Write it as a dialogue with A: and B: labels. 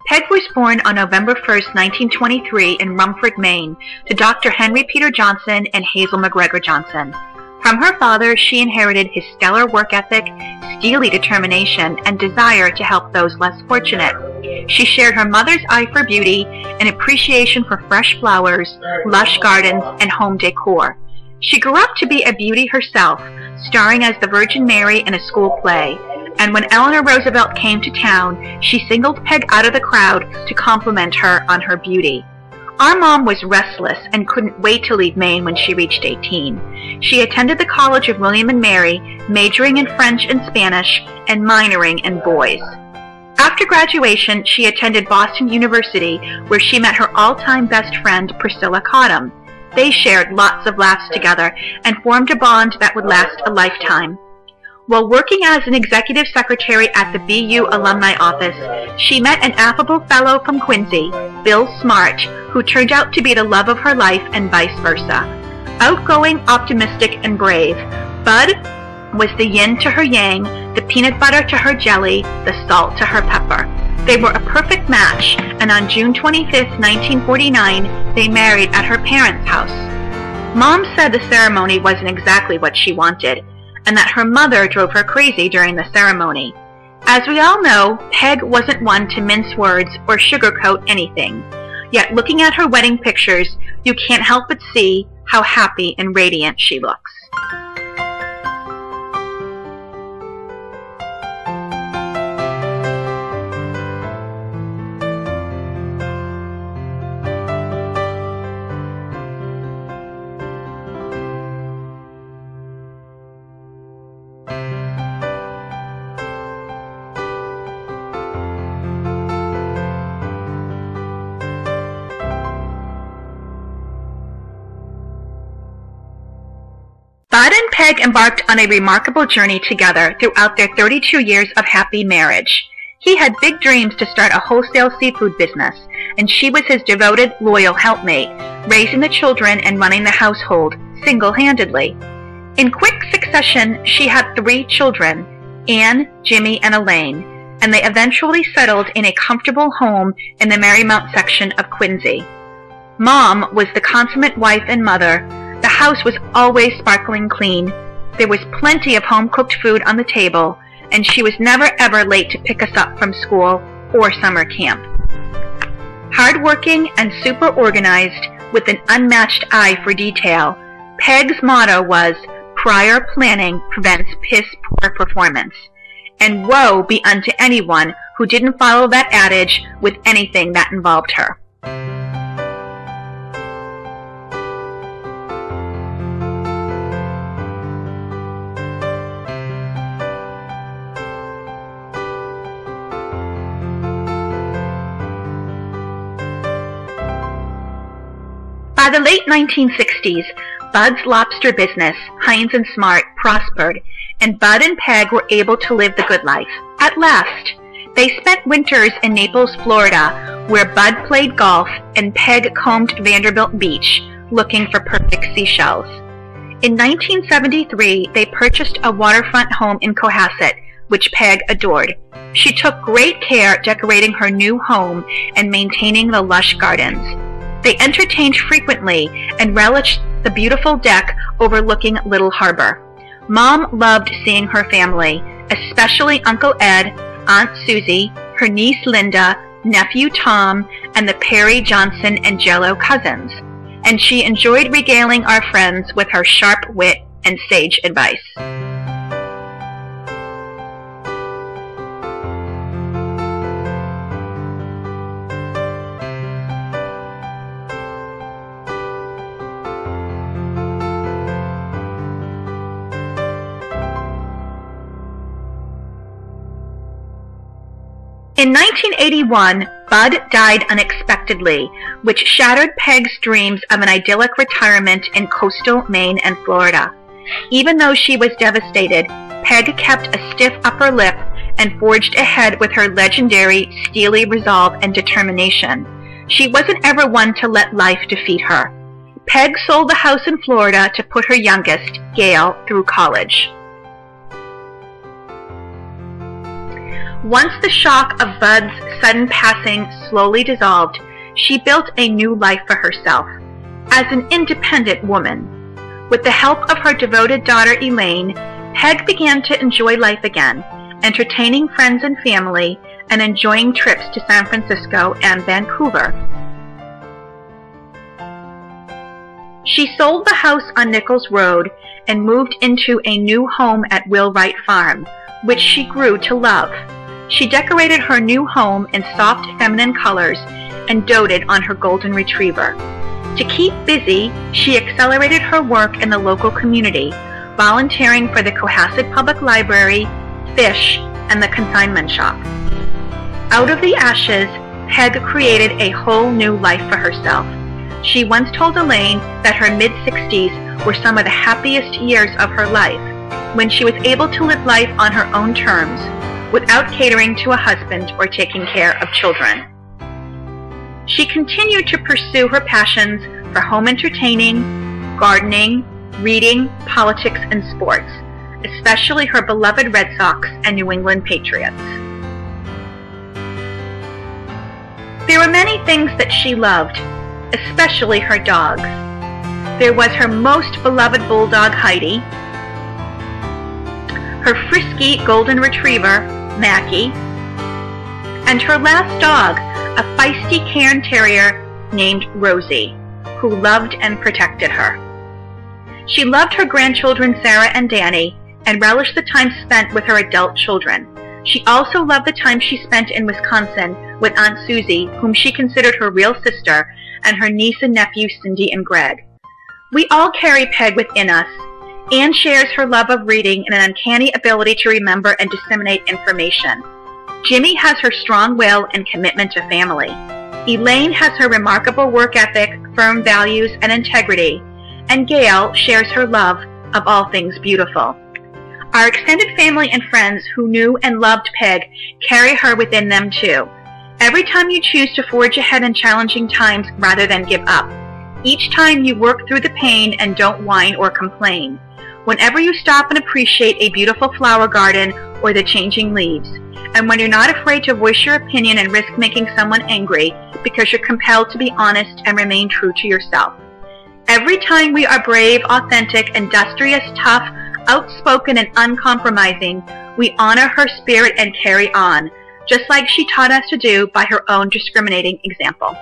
A: Peg was born on November 1st, 1923 in Rumford, Maine, to Dr. Henry Peter Johnson and Hazel McGregor Johnson. From her father, she inherited his stellar work ethic, steely determination, and desire to help those less fortunate. She shared her mother's eye for beauty and appreciation for fresh flowers, lush gardens, and home decor. She grew up to be a beauty herself, starring as the Virgin Mary in a school play. And when Eleanor Roosevelt came to town, she singled Peg out of the crowd to compliment her on her beauty. Our mom was restless and couldn't wait to leave Maine when she reached 18. She attended the College of William and Mary, majoring in French and Spanish and minoring in boys. After graduation, she attended Boston University, where she met her all-time best friend, Priscilla Cottom. They shared lots of laughs together and formed a bond that would last a lifetime. While working as an executive secretary at the BU Alumni Office, she met an affable fellow from Quincy, Bill Smart, who turned out to be the love of her life and vice versa. Outgoing, optimistic, and brave, Bud was the yin to her yang, the peanut butter to her jelly, the salt to her pepper. They were a perfect match, and on June 25, 1949, they married at her parents' house. Mom said the ceremony wasn't exactly what she wanted, and that her mother drove her crazy during the ceremony. As we all know, Peg wasn't one to mince words or sugarcoat anything. Yet looking at her wedding pictures, you can't help but see how happy and radiant she looks. Bud and Peg embarked on a remarkable journey together throughout their 32 years of happy marriage. He had big dreams to start a wholesale seafood business, and she was his devoted, loyal helpmate, raising the children and running the household single-handedly. In quick succession, she had 3 children, Anne, Jimmy, and Elaine, and they eventually settled in a comfortable home in the Marymount section of Quincy. Mom was the consummate wife and mother. The house was always sparkling clean. There was plenty of home-cooked food on the table, and she was never ever late to pick us up from school or summer camp. Hardworking and super organized, with an unmatched eye for detail, Peg's motto was, "Prior planning prevents piss-poor performance," and woe be unto anyone who didn't follow that adage with anything that involved her. By the late 1960s, Bud's lobster business, Heinz & Smart, prospered, and Bud and Peg were able to live the good life. At last, they spent winters in Naples, Florida, where Bud played golf and Peg combed Vanderbilt Beach, looking for perfect seashells. In 1973, they purchased a waterfront home in Cohasset, which Peg adored. She took great care decorating her new home and maintaining the lush gardens. They entertained frequently and relished the beautiful deck overlooking Little Harbor. Mom loved seeing her family, especially Uncle Ed, Aunt Susie, her niece Linda, nephew Tom, and the Perry, Johnson, and Jello cousins. And she enjoyed regaling our friends with her sharp wit and sage advice. In 1981, Bud died unexpectedly, which shattered Peg's dreams of an idyllic retirement in coastal Maine and Florida. Even though she was devastated, Peg kept a stiff upper lip and forged ahead with her legendary steely resolve and determination. She wasn't ever one to let life defeat her. Peg sold the house in Florida to put her youngest, Gail, through college. Once the shock of Bud's sudden passing slowly dissolved, she built a new life for herself as an independent woman. With the help of her devoted daughter Elaine, Peg began to enjoy life again, entertaining friends and family and enjoying trips to San Francisco and Vancouver. She sold the house on Nichols Road and moved into a new home at Wheelwright Farm, which she grew to love. She decorated her new home in soft feminine colors and doted on her golden retriever. To keep busy, she accelerated her work in the local community, volunteering for the Cohasset Public Library, Fish, and the consignment shop. Out of the ashes, Peg created a whole new life for herself. She once told Elaine that her mid-60s were some of the happiest years of her life, when she was able to live life on her own terms, without catering to a husband or taking care of children. She continued to pursue her passions for home entertaining, gardening, reading, politics, and sports, especially her beloved Red Sox and New England Patriots. There were many things that she loved, especially her dogs. There was her most beloved bulldog, Heidi, her frisky golden retriever, Mackie, and her last dog, a feisty Cairn Terrier named Rosie, who loved and protected her. She loved her grandchildren Sarah and Danny and relished the time spent with her adult children. She also loved the time she spent in Wisconsin with Aunt Susie, whom she considered her real sister, and her niece and nephew Cindy and Greg. We all carry Peg within us. Anne shares her love of reading and an uncanny ability to remember and disseminate information. Jimmy has her strong will and commitment to family. Elaine has her remarkable work ethic, firm values, and integrity. And Gail shares her love of all things beautiful. Our extended family and friends who knew and loved Peg carry her within them too. Every time you choose to forge ahead in challenging times rather than give up. Each time you work through the pain and don't whine or complain. Whenever you stop and appreciate a beautiful flower garden or the changing leaves. And when you're not afraid to voice your opinion and risk making someone angry because you're compelled to be honest and remain true to yourself. Every time we are brave, authentic, industrious, tough, outspoken, and uncompromising, we honor her spirit and carry on, just like she taught us to do by her own discriminating example.